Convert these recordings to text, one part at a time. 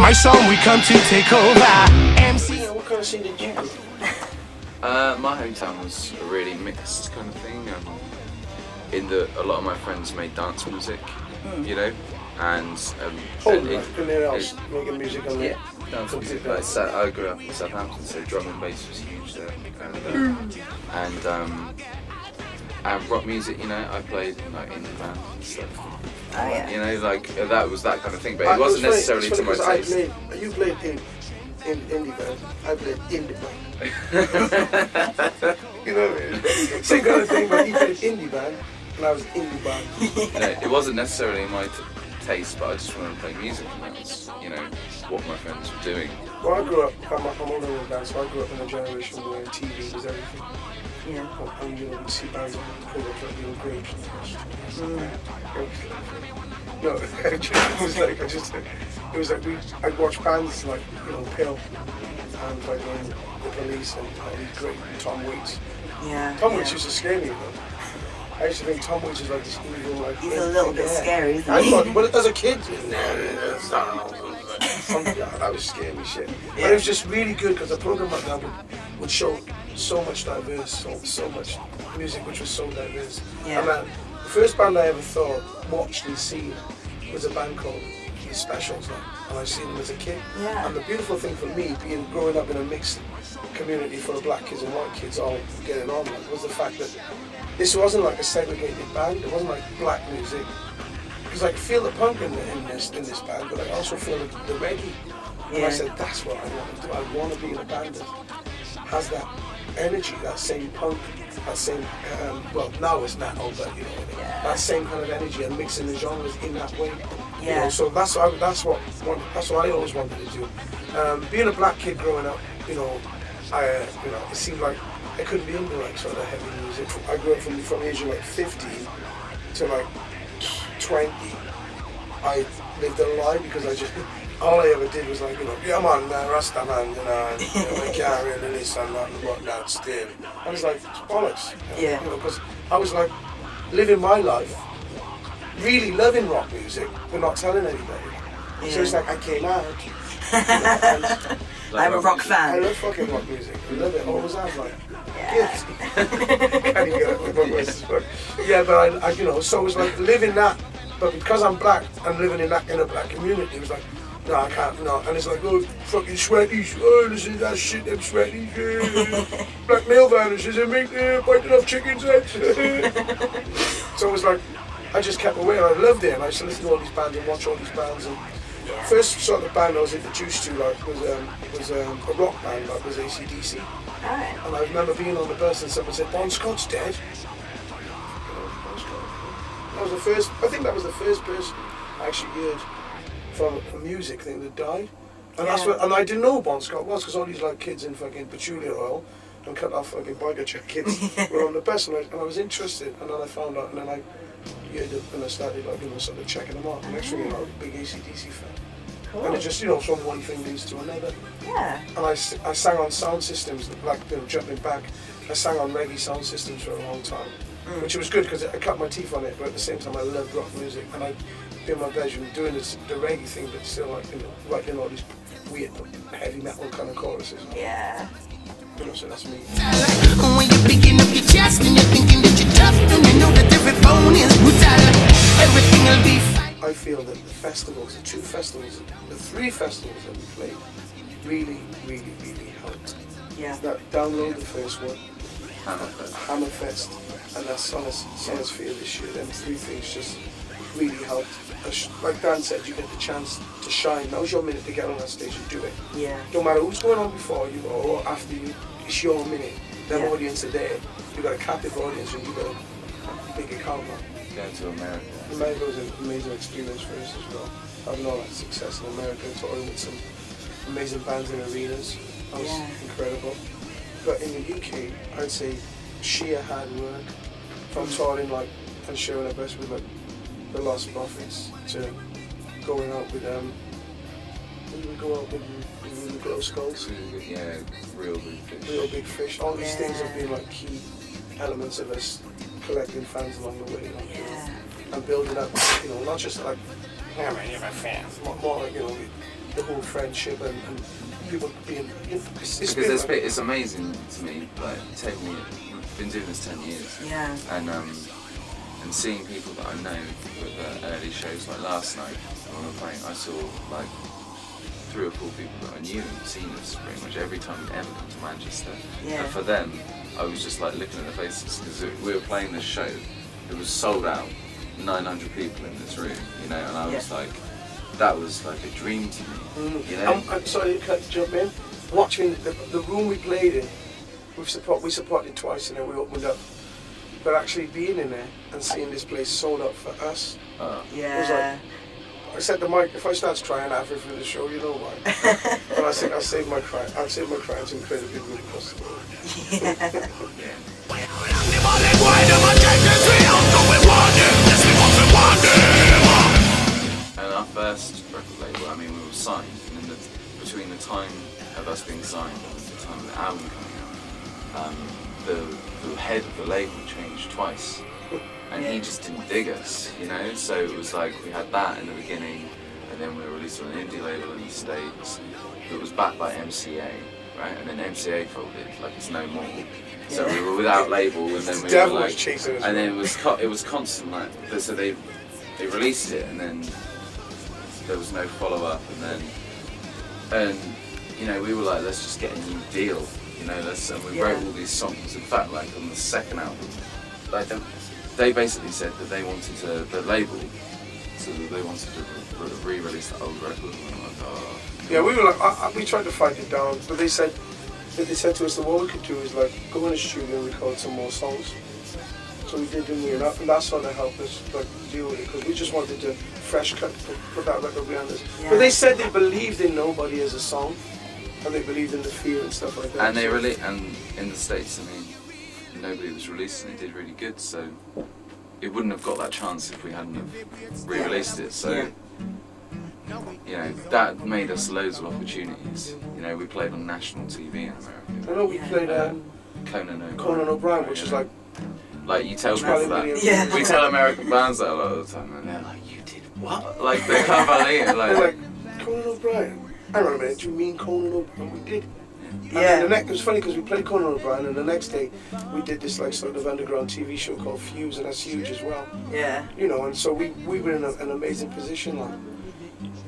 My song, we come to take over. MC. What kind of scene did you do? My hometown was a really mixed kind of thing. In that a lot of my friends made dance music, you know, and making music on yeah, dance music. Like I grew up in Southampton, so drum and bass was huge there, and rock music. You know, I played like indie bands and stuff. Oh yeah. You know, like that was that kind of thing, but it wasn't necessarily to my taste. You played in indie band. I played indie band. You know what I mean? Same kind of thing, but he played indie band and I was indie band. You know, it wasn't necessarily my taste, but I just wanted to play music, and that's, you know, what my friends were doing. Well, I grew up, I'm older than that, so I grew up in a generation where TV was everything. Yeah. And you know, you see bands like little grapes and no, it was like I'd watch bands like, you know, Pill and like the Police and these great Tom Waits. Yeah. Tom Waits used to scare me, though. I used to think Tom Waits is like this evil, like. He's a little bit scary, isn't he? I thought, but as a kid, that was scary shit. Yeah. But it was just really good because the program like that would show so much so much music which was so diverse. Yeah. And the first band I ever watched and seen was a band called The Specials, and I seen them as a kid. Yeah. And the beautiful thing for me, growing up in a mixed community full of black kids and white kids all getting on, was the fact that this wasn't like a segregated band. It wasn't like black music. Because I could feel the punk in this band, but I also feel the reggae. Yeah. And I said, that's what I want to do. I want to be in a band that has that energy, that same punk, that same, well, now it's metal, but you know, that same kind of energy and mixing the genres in that way. Yeah. You know, so that's what I always wanted to do. Being a black kid growing up, you know, it seemed like I couldn't be into like sort of heavy music. I grew up from the age of like 15 to like 20. I lived a lie because all I ever did was like, you know, yeah man, Rasta man, you know, and you know, I can't really listen and whatnot still. I was like, it's bollocks. Yeah. You know, because I was like living my life, really loving rock music, but not telling anybody. Yeah. So it's like I came out. You know, I'm a rock I fan. love fucking rock music. I love it. Always have, like. Yeah. Yeah, but I, you know, so it was like living that. But because I'm black and living in a black community, it was like, no, I can't, no. And it's like, oh, fucking sweaties, oh, listen to that shit, them sweaties, black male vanishes and make biting off chickens' heads. So it was like, I just kept away and I loved it, and I used to listen to all these bands and watch all these bands. And first sort of band I was introduced to was a rock band, like was AC/DC. Alright. And I remember being on the bus and someone said, Bon Scott's dead. That was the first, I think that was the first person I actually heard from a music thing that died. And that's what, and I didn't know who Bon Scott was because all these like kids in fucking patchouli oil and cut off fucking biker jackets were on the bus, and I was interested, and then I found out, and then I heard it, and I started like, you know, sort of checking them out. And next thing you know, I was a big AC/DC fan. Cool. And it just, you know, from one thing leads to another. Yeah. And I sang on sound systems, like, you know, jumping back, I sang on reggae sound systems for a long time, which was good because I cut my teeth on it, but at the same time I loved rock music, and I'd be in my bedroom doing the reggae thing, but still like, you know, writing all these weird heavy metal kind of choruses. Yeah. You know, so that's me. When you're picking up your chest and you're thinking that you're tough, and you know that every bone is brutal, everything will be fine. I feel that the festivals, the 2 festivals, the 3 festivals that we played really, really, really helped. Yeah. That download the first one, Hammerfest, and that Sonosphere this year, them 3 things just really helped. Like Dan said, you get the chance to shine. Now's your minute to get on that stage and do it. Yeah. No matter who's going on before you or after you, it's your minute. That audience are there. You got a captive audience and you got a big account now. Going to America. America was an amazing experience for us as well. Having all that success in America, touring with some amazing bands in arenas. That was incredible. But in the UK, I'd say sheer hard work, from touring like and showing our best with like the Lost Prophets to going out with we would go out with the Glow Skulls. Yeah, Real Big Fish. Real Big Fish. All these things have been like key elements of us collecting fans along the way, like, you know, and building up, you know, not just like, yeah man, you're my fan, more like, you know, the whole friendship and people being. Because it's amazing to me, like 10 years, I've been doing this 10 years. Yeah. And seeing people that I know with the early shows, like last night when we were playing, I saw like 3 or 4 people that I knew and seen us pretty much every time we'd ever come to Manchester. Yeah. And for them, I was just like looking at their faces because we were playing this show, it was sold out, 900 people in this room, you know, and I was like, that was like a dream to me, you know? I'm sorry to jump in. Watching the room we played in, we supported twice and then we opened up. But actually being in there and seeing this place sold out for us, it was like, I said to Mike, if I start crying halfway through the show, you know why. But I said, I'll save my cry. I'll save my cry until we play the big room across the road. And our first record label, I mean, we were signed, and between the time of us being signed and the time of the album coming out, the head of the label changed twice, and he just didn't dig us, you know. So it was like we had that in the beginning, and then we were released on an indie label in the States that was backed by MCA, right? And then MCA folded, like it's no more. So we were without label, and then we were like, and then it was constant like. So they released it, and then there was no follow up, and you know, we were like, let's just get a new deal. You know, and we wrote all these songs. In fact, like on the second album, like they basically said that they wanted the label, so that they wanted to re-release the old record. And I'm like, oh. Yeah, we were like, we tried to fight it down, but they said to us that what we could do is like go in the studio and record some more songs. So we did New Enough, and that sort of helped us like deal with it because we just wanted to fresh cut, put that record behind us. Yeah. But they said they believed in Nobody as a song. And they believed in the fear and stuff like that. And they and in the States, I mean, Nobody was released and it did really good, so it wouldn't have got that chance if we hadn't have re-released it. So, you know, that made us loads of opportunities. You know, we played on national TV in America. I know we played Conan O'Brien, which is like you tell people that. We tell American bands that a lot of the time, and they're like, you did what? Like, they can't believe it. They're like, Conan O'Brien? Hang on a minute, do you mean Conan O'Brien? We did. Yeah. And it was funny because we played Conan O'Brien, and the next day we did this like sort of underground TV show called Fuse, and that's huge as well. Yeah. You know, and so we were in an amazing position, like.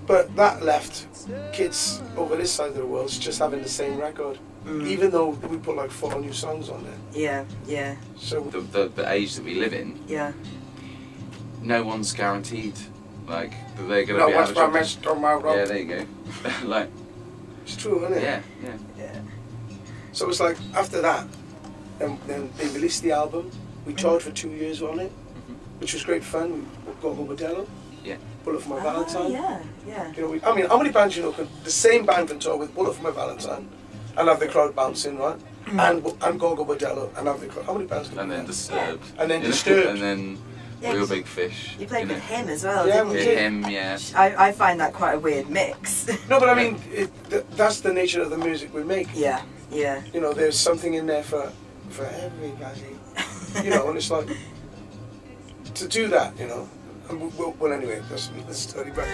But that left kids over this side of the world just having the same record, even though we put like 4 new songs on there. Yeah, yeah. So the age that we live in, no one's guaranteed. Like, they're going to be able to... Yeah, there you go. Like, it's true, isn't it? Yeah. So it's like, after that, then they released the album. We toured for 2 years on it, which was great fun. We got Modello, Bullet for My Valentine. Yeah. You know, I mean, how many bands, you know, the same band can tour with Bullet for My Valentine and have the crowd bouncing, right? And Go Modello and have the crowd. How many bands can And then Disturbed. And then Disturbed. And then... Real Big Fish. You played with him as well, yeah, didn't you? With him, yeah. I find that quite a weird mix. No, but I mean, that's the nature of the music we make. Yeah. You know, there's something in there for everybody. You know, and it's like, to do that, you know. And well, anyway, let's study back.